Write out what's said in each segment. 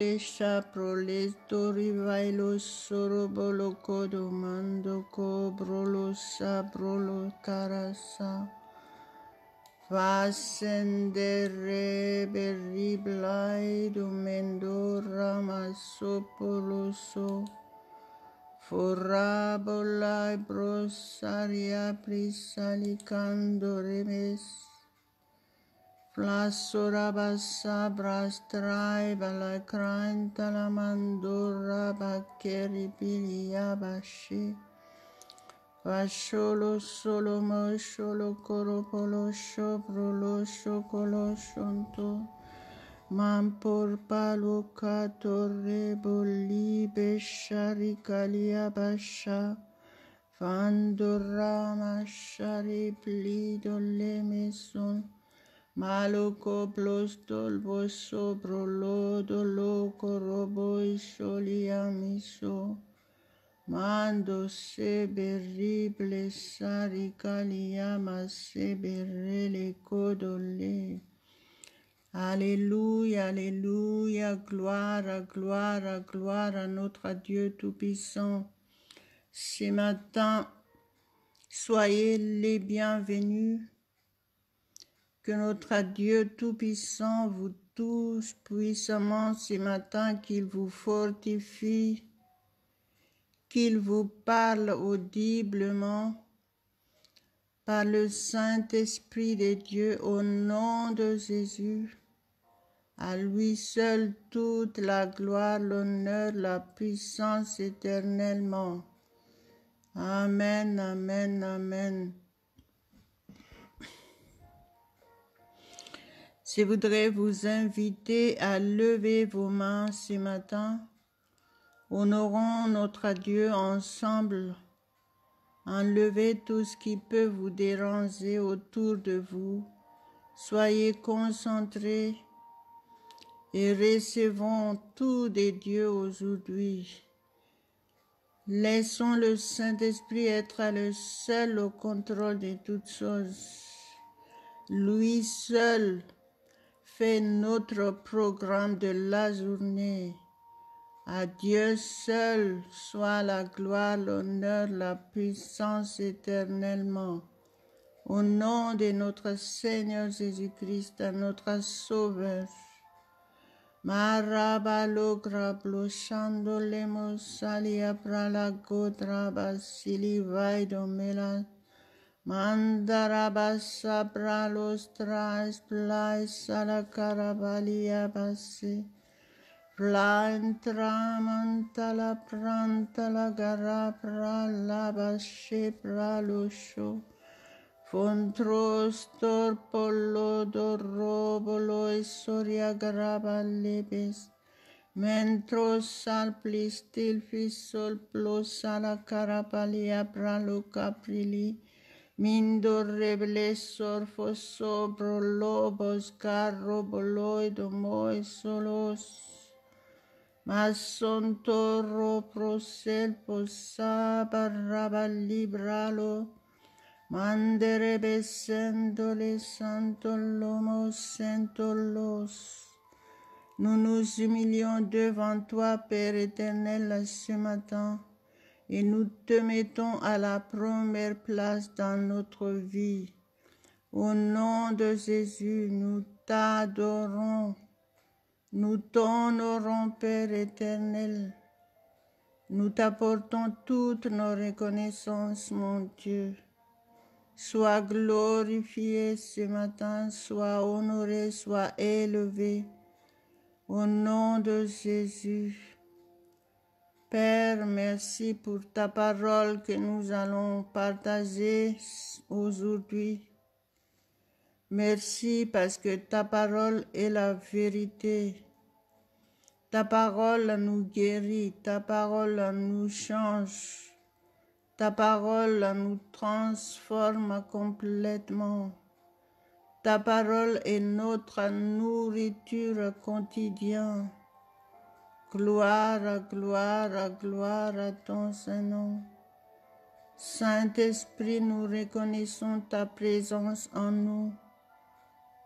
Esha proles dorivailos sorobolo kodo mando ko brolo sa brolo karasa. Fascendere beriblai dumendo ramasopoloso. Forabolai brosaria prisalicando remes. Flasorabasa brastrai balacranta la mandora bakeri piliabashi. Vasholo solo mosholo koropolo shoprolo shokolo shonto. Mampor palo katore bolibe sharikalia basha. Vandorama shari plido le meson. Maloko blostol boso brolodo loco robo isholia miso. Mando se berrible saricaliama se berrele codole. Alléluia, alléluia, gloire, gloire, gloire à notre Dieu Tout-Puissant. Ce matin, soyez les bienvenus. Que notre Dieu Tout-Puissant vous touche puissamment ce matin, qu'il vous fortifie, qu'il vous parle audiblement par le Saint-Esprit de Dieu au nom de Jésus. À lui seul toute la gloire, l'honneur, la puissance éternellement. Amen, amen, amen. Je voudrais vous inviter à lever vos mains ce matin. Honorons notre Dieu ensemble. Enlevez tout ce qui peut vous déranger autour de vous. Soyez concentrés et recevons tout de Dieu aujourd'hui. Laissons le Saint-Esprit être le seul au contrôle de toutes choses. Lui seul fait notre programme de la journée. À Dieu seul soit la gloire, l'honneur, la puissance éternellement. Au nom de notre Seigneur Jésus-Christ, notre Sauveur. Marabalo grablo shandolemo salia prala godra basili vaido mela. Mandarabasa pralos trais plais sala carabalia basi. Plantra la pranta la gara prala bashe pralusho. Fontros torpolo dorobolo e soria graba lebes. Mentros salplis tilfis sol plos ala carapalia pralo caprili. Mindo reble sorfos sobro lobos carro boloido moi solos. Mason torro prosel posa barraba libralo. Mandere besendole santo lomo sentolos. Nous nous humilions devant toi, Père éternel, ce matin, et nous te mettons à la première place dans notre vie. Au nom de Jésus, nous t'adorons, nous t'honorons, Père éternel. Nous t'apportons toutes nos reconnaissances, mon Dieu. Sois glorifié ce matin, sois honoré, sois élevé. Au nom de Jésus. Père, merci pour ta parole que nous allons partager aujourd'hui. Merci parce que ta parole est la vérité. Ta parole nous guérit, ta parole nous change, ta parole nous transforme complètement. Ta parole est notre nourriture quotidienne. Gloire, gloire, gloire à ton Saint-Nom. Saint-Esprit, nous reconnaissons ta présence en nous.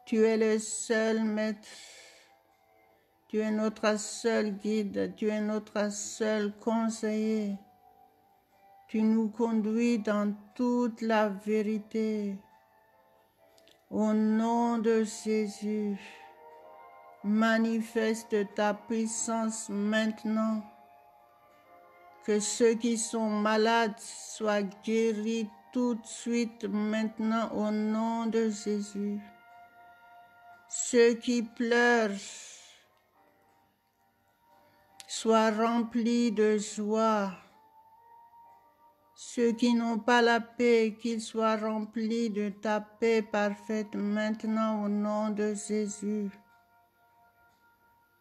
Tu es le seul Maître. Tu Tu es notre seul guide, tu es notre seul conseiller. Tu nous conduis dans toute la vérité. Au nom de Jésus, manifeste ta puissance maintenant. Que ceux qui sont malades soient guéris tout de suite maintenant au nom de Jésus. Ceux qui pleurent soient remplis de joie. Ceux qui n'ont pas la paix, qu'ils soient remplis de ta paix parfaite maintenant au nom de Jésus.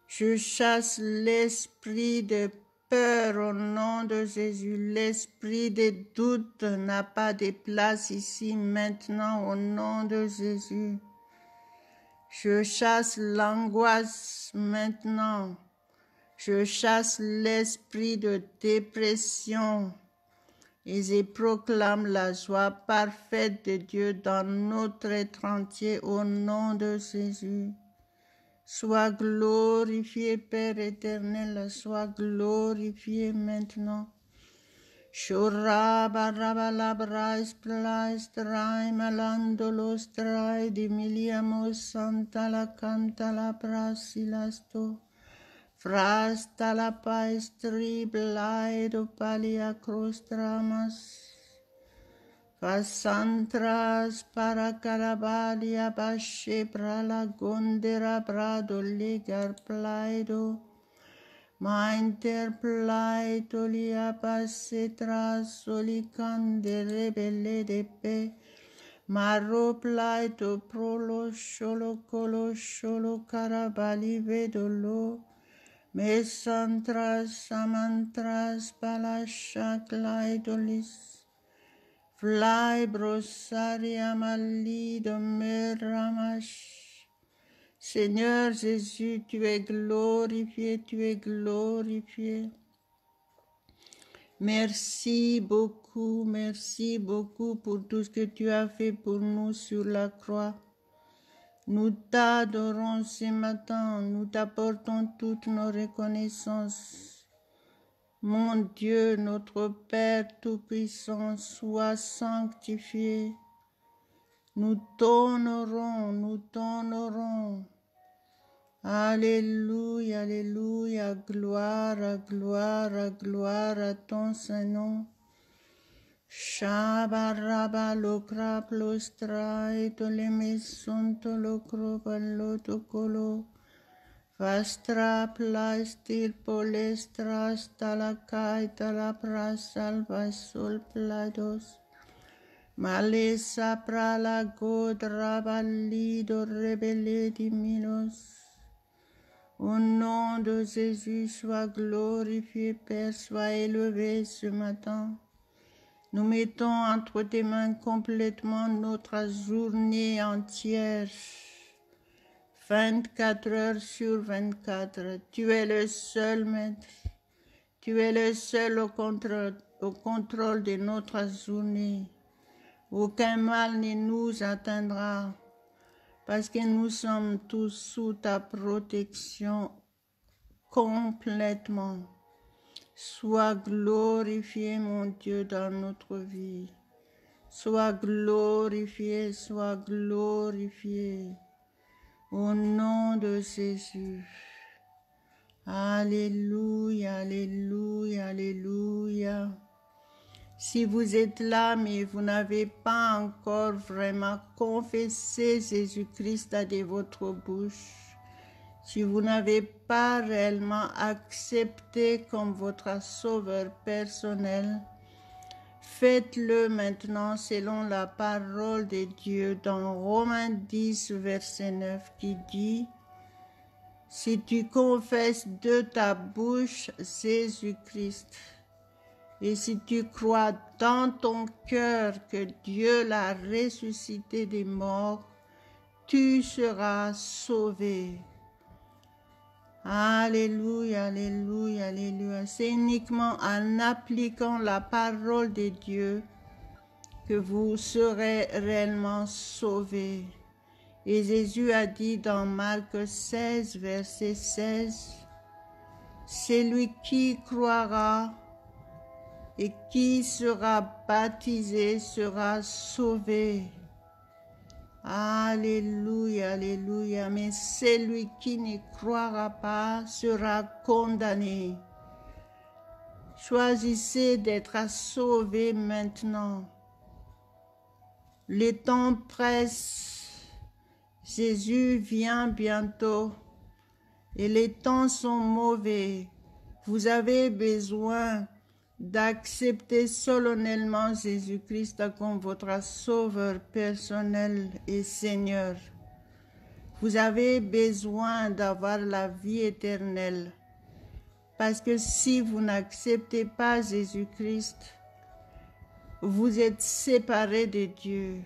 Je chasse l'esprit de peur au nom de Jésus. L'esprit de doute n'a pas de place ici maintenant au nom de Jésus. Je chasse l'angoisse maintenant. Je chasse l'esprit de dépression et je proclame la joie parfaite de Dieu dans notre être entier au nom de Jésus. Sois glorifié, Père éternel, sois glorifié maintenant. Shora barabalabra strai malandolo strai di miliamo santa la canta la brasilasto. Frasta la paestri blaido palia crostramas. Fasantras para carabalia bashe prala gondera brado legar plaido. Ma interplaito lia passe tras solicande rebelle de pe. Maro plaito prolo sholo colo sholo carabali vedolo. Mesantras samantras palasha claidolis. Fly brosaria malido meramash. Seigneur Jésus, tu es glorifié, tu es glorifié. Merci beaucoup pour tout ce que tu as fait pour nous sur la croix. Nous t'adorons ce matin, nous t'apportons toutes nos reconnaissances. Mon Dieu, notre Père Tout-Puissant, sois sanctifié. Nous t'honorons, nous t'honorons. Alléluia, alléluia, gloire, gloire, gloire à ton Saint-Nom. Shabaraba lokra plostrai toleme sonto lokro balotokolo. Vastra plastir polestra stalakai talapra salva sol plados. Malesa prala godra valido rebelle di minos. Au nom de Jésus, sois glorifié, Père, sois élevé ce matin. Nous mettons entre tes mains complètement notre journée entière. 24 heures sur 24, tu es le seul maître, tu es le seul au contrôle de notre journée. Aucun mal ne nous atteindra, parce que nous sommes tous sous ta protection complètement. Sois glorifié, mon Dieu, dans notre vie. Sois glorifié, sois glorifié. Au nom de Jésus. Alléluia, alléluia, alléluia. Si vous êtes là, mais vous n'avez pas encore vraiment confessé Jésus-Christ de votre bouche, si vous n'avez pas réellement accepté comme votre sauveur personnel, faites-le maintenant selon la parole de Dieu dans Romains 10, verset 9 qui dit « Si tu confesses de ta bouche Jésus-Christ et si tu crois dans ton cœur que Dieu l'a ressuscité des morts, tu seras sauvé. » Alléluia, alléluia, alléluia. C'est uniquement en appliquant la parole de Dieu que vous serez réellement sauvés. Et Jésus a dit dans Marc 16, verset 16, « Celui qui croira et qui sera baptisé sera sauvé. » Alléluia, alléluia. Mais celui qui ne croira pas sera condamné. Choisissez d'être sauvé maintenant. Le temps presse. Jésus vient bientôt et les temps sont mauvais. Vous avez besoin d'accepter solennellement Jésus-Christ comme votre sauveur personnel et Seigneur. Vous avez besoin d'avoir la vie éternelle. Parce que si vous n'acceptez pas Jésus-Christ, vous êtes séparés de Dieu.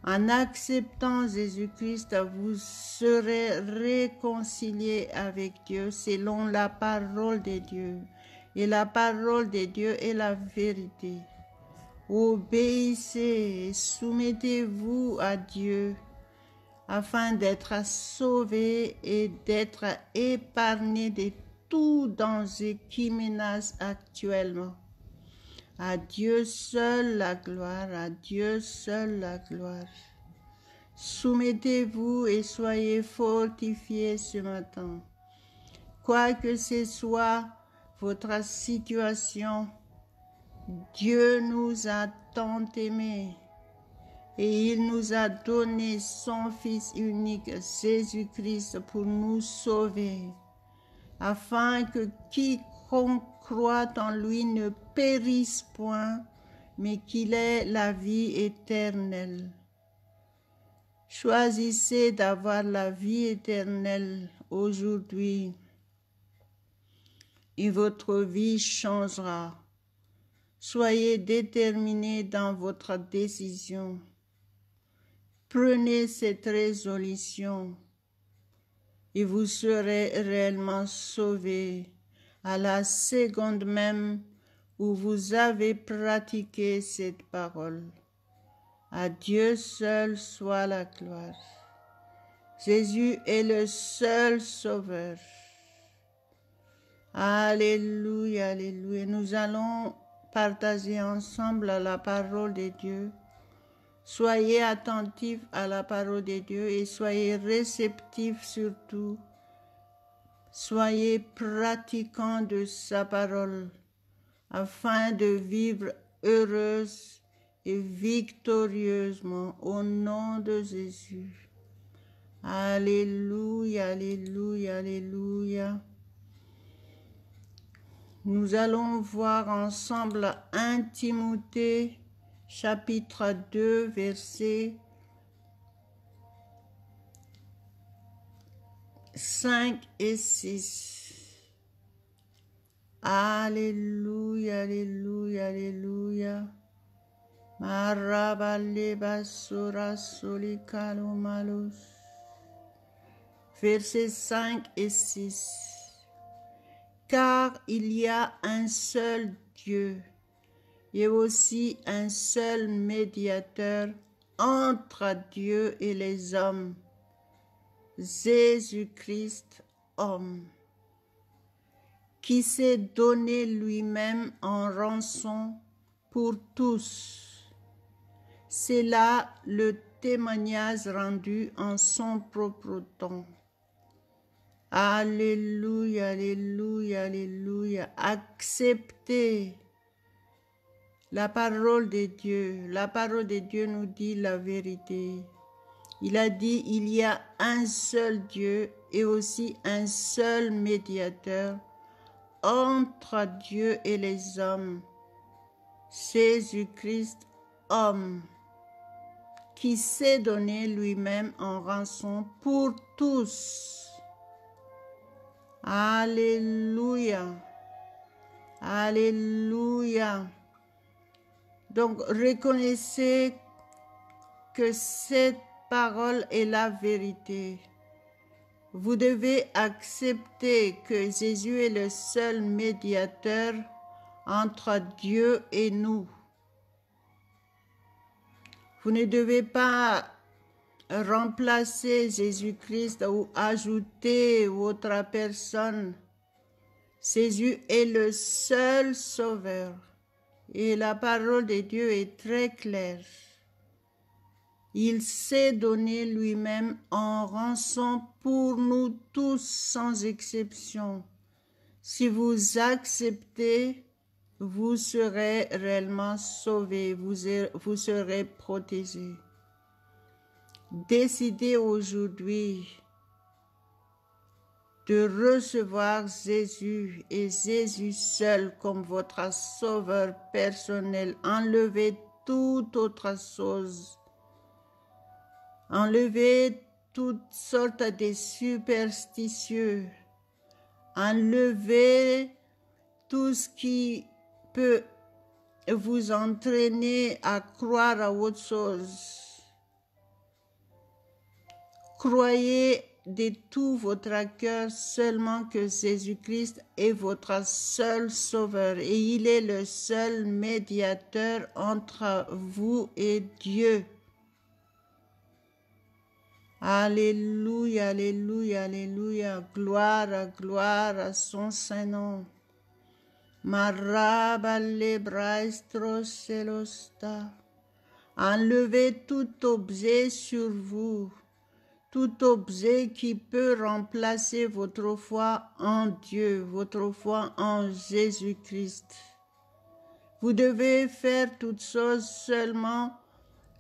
En acceptant Jésus-Christ, vous serez réconciliés avec Dieu selon la parole de Dieu. Et la parole de Dieu est la vérité. Obéissez et soumettez-vous à Dieu afin d'être sauvés et d'être épargnés de tout danger qui menace actuellement. À Dieu seul la gloire, à Dieu seul la gloire. Soumettez-vous et soyez fortifiés ce matin. Quoi que ce soit votre situation, Dieu nous a tant aimés et il nous a donné son Fils unique, Jésus-Christ, pour nous sauver, afin que quiconque croit en lui ne périsse point, mais qu'il ait la vie éternelle. Choisissez d'avoir la vie éternelle aujourd'hui et votre vie changera. Soyez déterminés dans votre décision. Prenez cette résolution et vous serez réellement sauvés à la seconde même où vous avez pratiqué cette parole. À Dieu seul soit la gloire. Jésus est le seul sauveur. Alléluia, alléluia. Nous allons partager ensemble la parole de Dieu. Soyez attentifs à la parole de Dieu et soyez réceptifs surtout. Soyez pratiquants de sa parole afin de vivre heureuse et victorieusement au nom de Jésus. Alléluia, alléluia, alléluia. Nous allons voir ensemble 1 Timothée chapitre 2 versets 5 et 6. Alléluia, alléluia, alléluia. Marabaleba sura solikalo malus. Versets 5 et 6. Car il y a un seul Dieu et aussi un seul médiateur entre Dieu et les hommes, Jésus-Christ, homme, qui s'est donné lui-même en rançon pour tous. C'est là le témoignage rendu en son propre temps. Alléluia, alléluia, alléluia. Acceptez la parole de Dieu. La parole de Dieu nous dit la vérité. Il a dit, il y a un seul Dieu et aussi un seul médiateur entre Dieu et les hommes, Jésus-Christ, homme, qui s'est donné lui-même en rançon pour tous. Alléluia, alléluia. Donc, reconnaissez que cette parole est la vérité. Vous devez accepter que Jésus est le seul médiateur entre Dieu et nous. Vous ne devez pas remplacer Jésus-Christ ou ajouter votre personne. Jésus est le seul sauveur. Et la parole de Dieu est très claire. Il s'est donné lui-même en rançon pour nous tous sans exception. Si vous acceptez, vous serez réellement sauvés, vous serez protégés. Décidez aujourd'hui de recevoir Jésus et Jésus seul comme votre sauveur personnel. Enlevez toute autre chose. Enlevez toutes sortes de superstitieux. Enlevez tout ce qui peut vous entraîner à croire à autre chose. Croyez de tout votre cœur seulement que Jésus-Christ est votre seul sauveur et il est le seul médiateur entre vous et Dieu. Alléluia, alléluia, alléluia, gloire, gloire à son Saint-Nom. Maraballebraistroselosta. Enlevez tout objet sur vous, tout objet qui peut remplacer votre foi en Dieu, votre foi en Jésus-Christ. Vous devez faire toutes choses seulement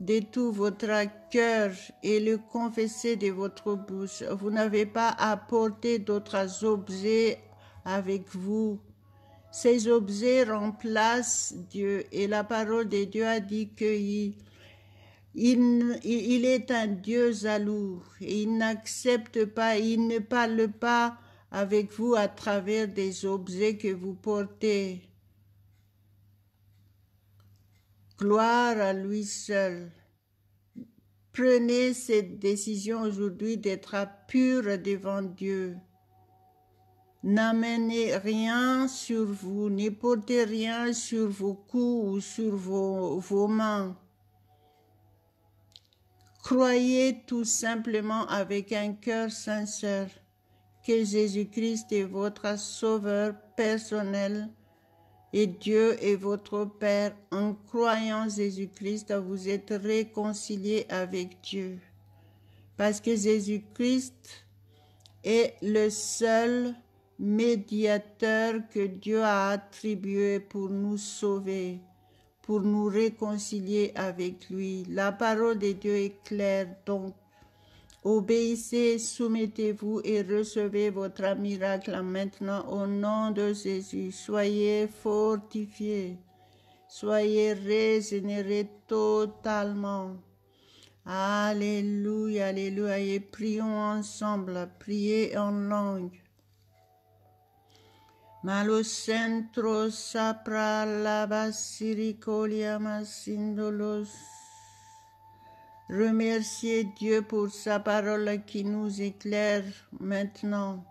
de tout votre cœur et le confesser de votre bouche. Vous n'avez pas à porter d'autres objets avec vous. Ces objets remplacent Dieu et la parole de Dieu a dit qu'il est un Dieu jaloux et il n'accepte pas, il ne parle pas avec vous à travers des objets que vous portez. Gloire à lui seul. Prenez cette décision aujourd'hui d'être pur devant Dieu. N'amenez rien sur vous, ne portez rien sur vos coups ou sur vos mains. Croyez tout simplement avec un cœur sincère que Jésus-Christ est votre sauveur personnel et Dieu est votre Père. En croyant Jésus-Christ, vous êtes réconciliés avec Dieu. Parce que Jésus-Christ est le seul médiateur que Dieu a attribué pour nous sauver, pour nous réconcilier avec lui. La parole de Dieu est claire, donc obéissez, soumettez-vous et recevez votre miracle maintenant au nom de Jésus. Soyez fortifiés, soyez régénérés totalement. Alléluia, alléluia, et prions ensemble, priez en langue. Malo centro sapra la basiricolia masindolos. Remerciez Dieu pour sa parole qui nous éclaire maintenant,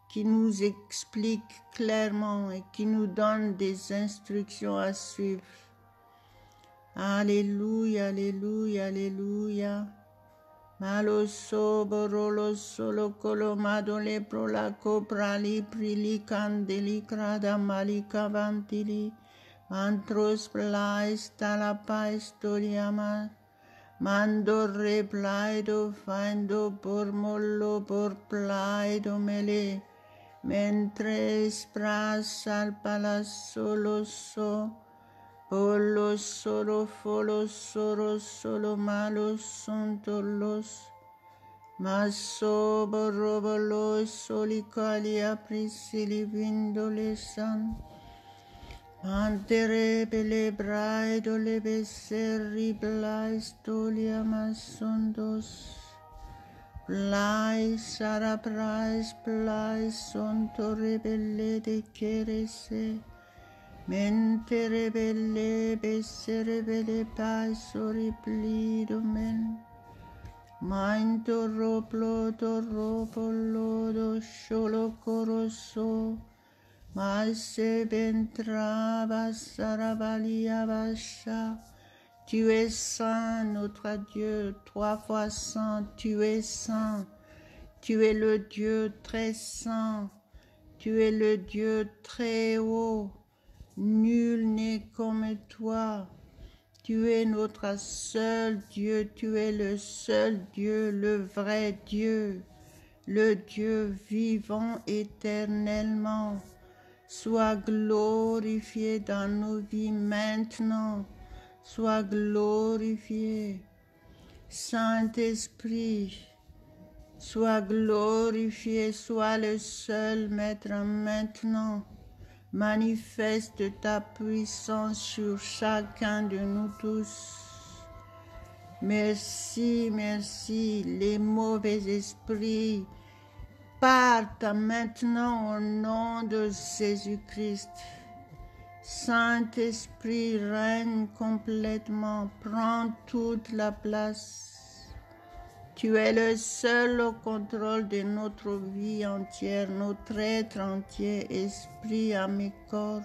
qui nous explique clairement et qui nous donne des instructions à suivre. Alléluia, alléluia, alléluia. Malo soborolo solo colomado le pro la coprali prili candeli crada malika vantili mantros plais talapa historiama mando replaido faindo por mollo por plaido mele mentres pras al palasolo so Polo solo folo solo malos son todos mas soborobolos solicalia prisili vindole san mantere bele braido le beserri blais tolia masondos blais sara prais blais son torre belle de querese Mente rebelle, bessere belle pasori plido men. Mainto roplo do sciolo coroso. Ma se bentrava saravalia vascia. Tu es saint, notre Dieu, 3 fois saint, tu es saint. Tu es le Dieu très saint, tu es le Dieu très haut. Nul n'est comme toi. Tu es notre seul Dieu, tu es le seul Dieu, le vrai Dieu, le Dieu vivant éternellement. Sois glorifié dans nos vies maintenant, sois glorifié. Saint-Esprit, sois glorifié, sois le seul Maître maintenant. Manifeste ta puissance sur chacun de nous tous. Merci, merci. Les mauvais esprits partent maintenant au nom de Jésus-Christ. Saint-Esprit règne complètement, prends toute la place. Tu es le seul au contrôle de notre vie entière, notre être entier, esprit, âme et corps.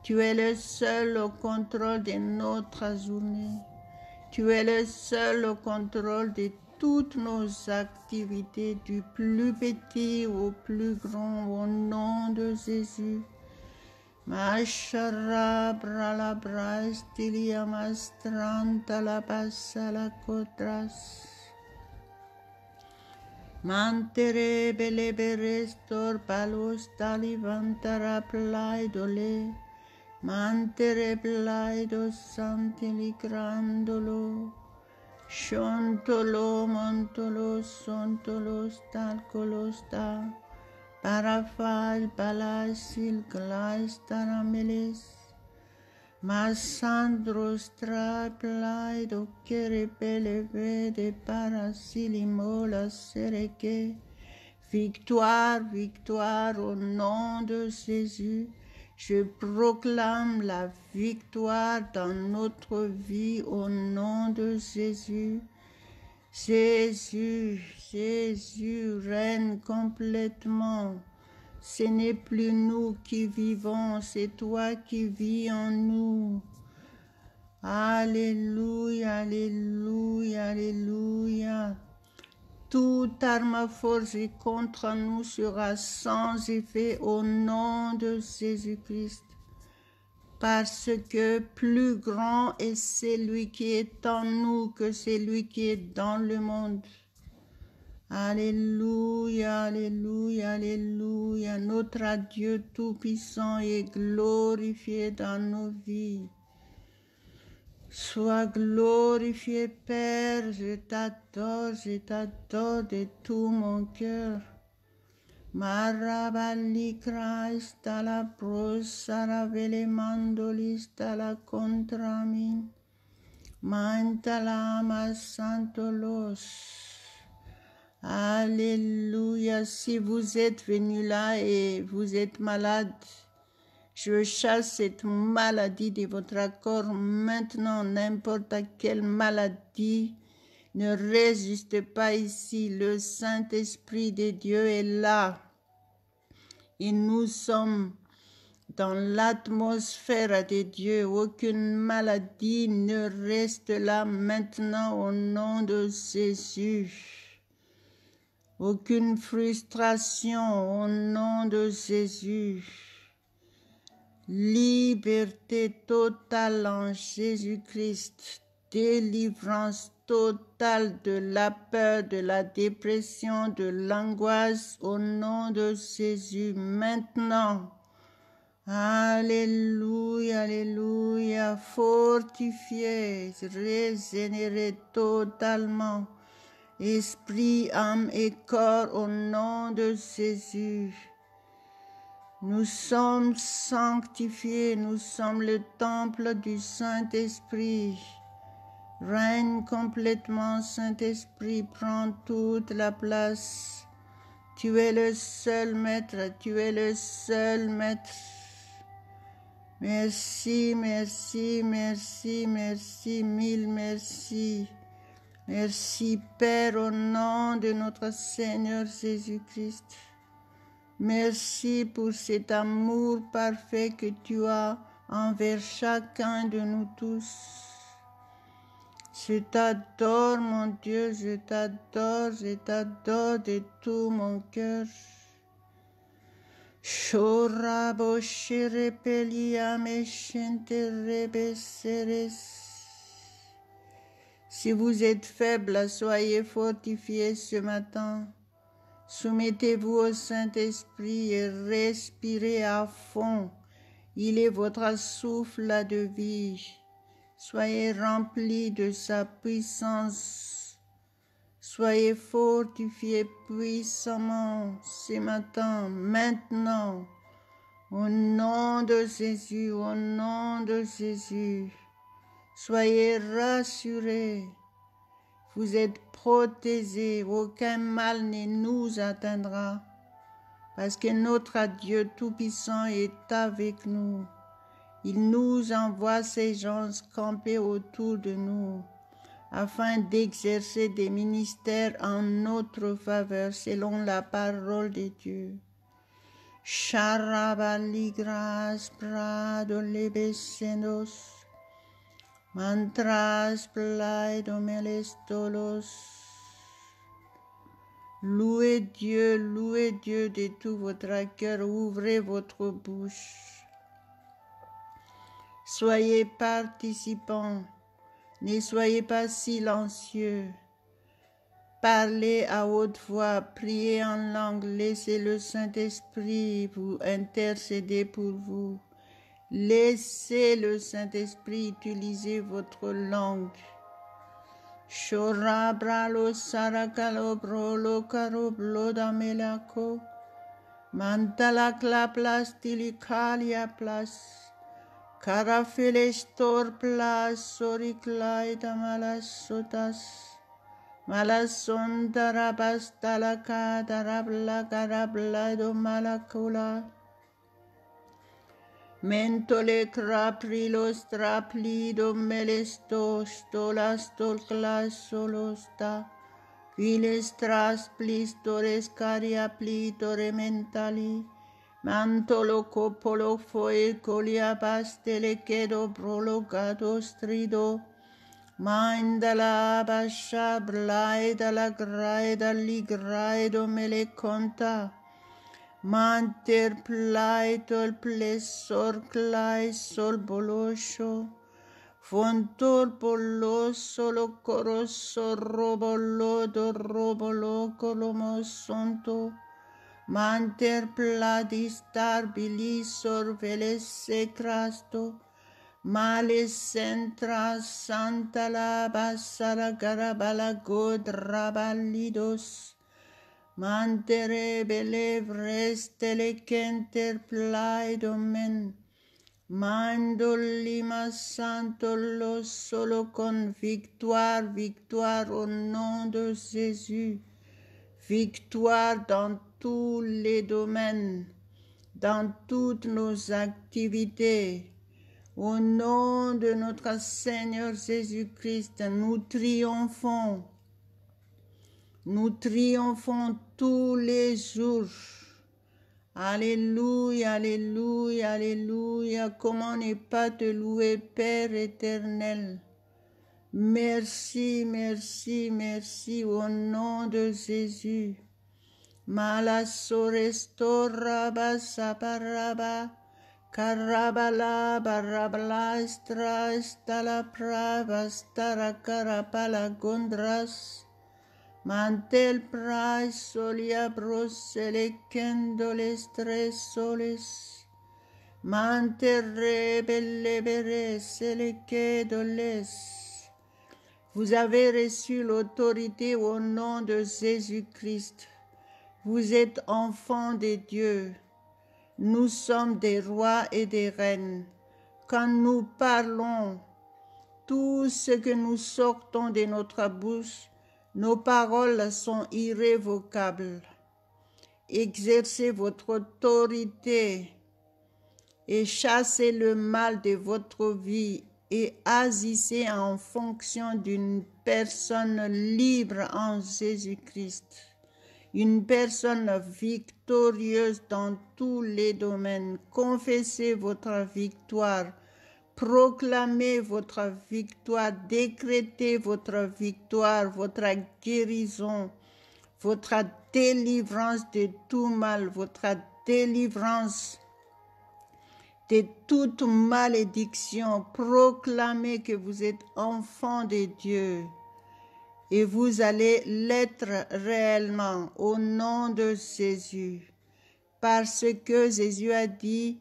Tu es le seul au contrôle de notre journée. Tu es le seul au contrôle de toutes nos activités, du plus petit au plus grand, au nom de Jésus. Mashara brala brastilia mastranta la passa la cotras. Mantere beleberestor palos talivantara plaidole. Mantere plaido santiligrandolo. Shontolo montolo sontolo stalcolosta. Parafal palasil glais tarameles. Massandros traplaido kerepeleve de parasilimola sereke. Victoire, victoire au nom de Jésus. Je proclame la victoire dans notre vie au nom de Jésus. Jésus, Jésus règne complètement. Ce n'est plus nous qui vivons, c'est toi qui vis en nous. Alléluia, alléluia, alléluia. Toute arme forgée contre nous sera sans effet au nom de Jésus-Christ. Parce que plus grand est celui qui est en nous que celui qui est dans le monde. Alléluia, alléluia, alléluia. Notre Dieu Tout-Puissant est glorifié dans nos vies. Sois glorifié, Père, je t'adore de tout mon cœur. Marabali Christa la prosara vele mandolista la contramin. Mantalama santolos. Alléluia. Si vous êtes venu là et vous êtes malade, je chasse cette maladie de votre corps maintenant. N'importe quelle maladie ne résiste pas ici. Le Saint-Esprit de Dieu est là. Et nous sommes dans l'atmosphère de Dieu. Aucune maladie ne reste là maintenant au nom de Jésus. Aucune frustration au nom de Jésus. Liberté totale en Jésus-Christ. Délivrance totale de la peur, de la dépression, de l'angoisse au nom de Jésus maintenant. Alléluia, alléluia. Fortifié, régénéré totalement. Esprit, âme et corps au nom de Jésus. Nous sommes sanctifiés, nous sommes le temple du Saint-Esprit. Règne complètement, Saint-Esprit, prends toute la place. Tu es le seul maître, tu es le seul maître. Merci, merci, merci, merci, mille merci. Merci, Père, au nom de notre Seigneur Jésus-Christ. Merci pour cet amour parfait que tu as envers chacun de nous tous. Je t'adore, mon Dieu, je t'adore de tout mon cœur. Shorabo sherepelia meshente rebeseres. Si vous êtes faible, soyez fortifiés ce matin. Soumettez-vous au Saint-Esprit et respirez à fond. Il est votre souffle de vie. Soyez remplis de sa puissance. Soyez fortifiés puissamment ce matin, maintenant. Au nom de Jésus, au nom de Jésus. Soyez rassurés. Vous êtes protégés. Aucun mal ne nous atteindra. Parce que notre Dieu Tout-Puissant est avec nous. Il nous envoie ses gens camper autour de nous afin d'exercer des ministères en notre faveur selon la parole de Dieu. Sharabaligras prado lebesenos, mantras plaido melestolos. Louez Dieu de tout votre cœur, ouvrez votre bouche. Soyez participants, ne soyez pas silencieux. Parlez à haute voix, priez en langue, laissez le Saint-Esprit vous intercéder pour vous. Laissez le Saint-Esprit utiliser votre langue. Shorabralo sarakalo brolo karo bloda melako. Mantala klaplas tilikalia plas. Karafelestor plas soriklaita malasotas. Malasonda rabastalaka darabla garablado malakula. Mentole craprilos traplido melestos stolas tolclas solosta. Vilestras plistores caria plitore mentali. Mantolo copolo foe colia pastele quedo prologado strido. Mindala basha blaida la graida ligraido mele conta. Manter plaitol plesor clai sol bolosho. Fontor polo solo coroso robolo do robolo colomo sonto. Manter pladistar bilisor velese crasto. Males centra santa la basara garabala god rabalidos. Mantere belevres telecenter plaidomen. Mando lima santo lo solo con victoire, victoire au nom de Jésus. Victoire dans tous les domaines, dans toutes nos activités. Au nom de notre Seigneur Jésus-Christ, nous triomphons. Nous triomphons tous les jours. Alléluia, alléluia, alléluia. Comment ne pas te louer, Père éternel. Merci, merci, merci au nom de Jésus. Malasorestora basaparaba. Karabala barabala stala prava stara karapala gondras. Mantel prai solia brosele kendoles tres soles. Manterre belle bere sele kedoles. Vous avez reçu l'autorité au nom de Jésus-Christ. Vous êtes enfants de Dieu. Nous sommes des rois et des reines. Quand nous parlons, tout ce que nous sortons de notre bouche, nos paroles sont irrévocables. Exercez votre autorité et chassez le mal de votre vie et agissez en fonction d'une personne libre en Jésus-Christ. Une personne victorieuse dans tous les domaines. Confessez votre victoire. Proclamez votre victoire, décrétez votre victoire, votre guérison, votre délivrance de tout mal, votre délivrance de toute malédiction. Proclamez que vous êtes enfant de Dieu et vous allez l'être réellement au nom de Jésus. Parce que Jésus a dit,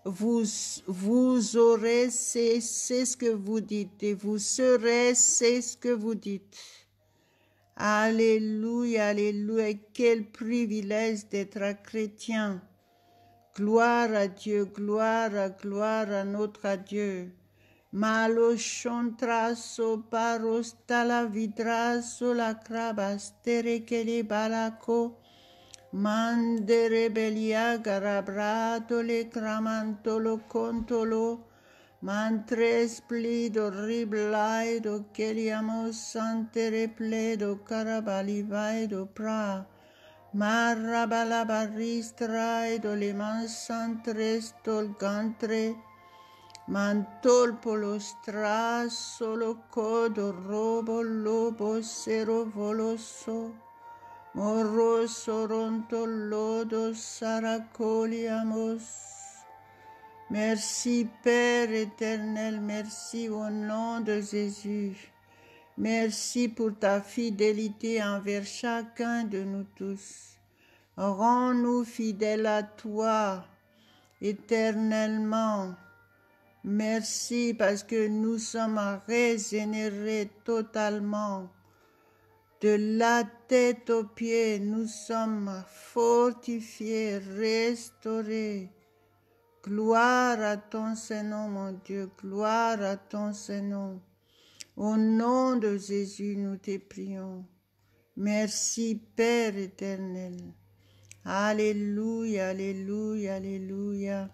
vous aurez, c'est ce que vous dites, et vous serez, c'est ce que vous dites. Alléluia, alléluia, quel privilège d'être chrétien. Gloire à Dieu, gloire à notre Dieu. Malo shontraso paros talavidraso la crabas terekele balako. Mandere belia garabrato le cramantolo contolo. Mantres plido riblaido keliamo santere pledo carabalivaido pra. Marabalabaristra le mansantres tolgantre. Mantol polostra solo codo robo lobo sero voloso. Morro soronto lodo saracoliamos. Merci Père éternel, merci au nom de Jésus. Merci pour ta fidélité envers chacun de nous tous. Rends-nous fidèles à toi éternellement. Merci parce que nous sommes régénérés totalement. De la tête aux pieds, nous sommes fortifiés, restaurés. Gloire à ton Saint-Nom, mon Dieu, gloire à ton Saint-Nom. Au nom de Jésus, nous te prions. Merci, Père éternel. Alléluia, alléluia, alléluia.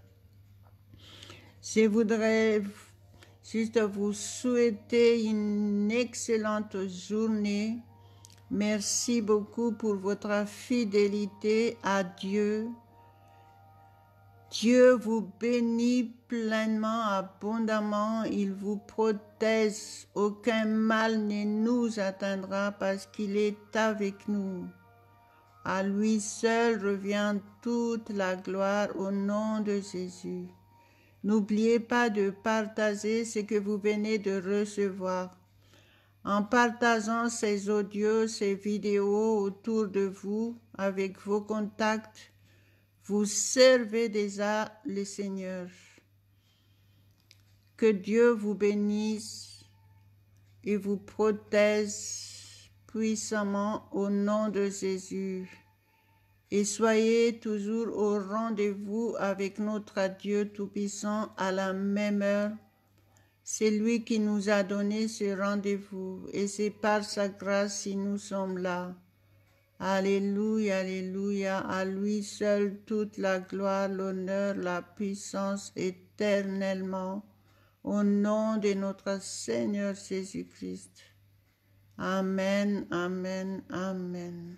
Je voudrais juste vous souhaiter une excellente journée. Merci beaucoup pour votre fidélité à Dieu. Dieu vous bénit pleinement, abondamment. Il vous protège. Aucun mal ne nous atteindra parce qu'il est avec nous. À lui seul revient toute la gloire au nom de Jésus. N'oubliez pas de partager ce que vous venez de recevoir. En partageant ces audios, ces vidéos autour de vous, avec vos contacts, vous servez déjà le Seigneur. Que Dieu vous bénisse et vous protège puissamment au nom de Jésus. Et soyez toujours au rendez-vous avec notre Dieu Tout-Puissant à la même heure. C'est lui qui nous a donné ce rendez-vous et c'est par sa grâce si nous sommes là. Alléluia, alléluia, à lui seul toute la gloire, l'honneur, la puissance éternellement, au nom de notre Seigneur Jésus-Christ. Amen, amen, amen.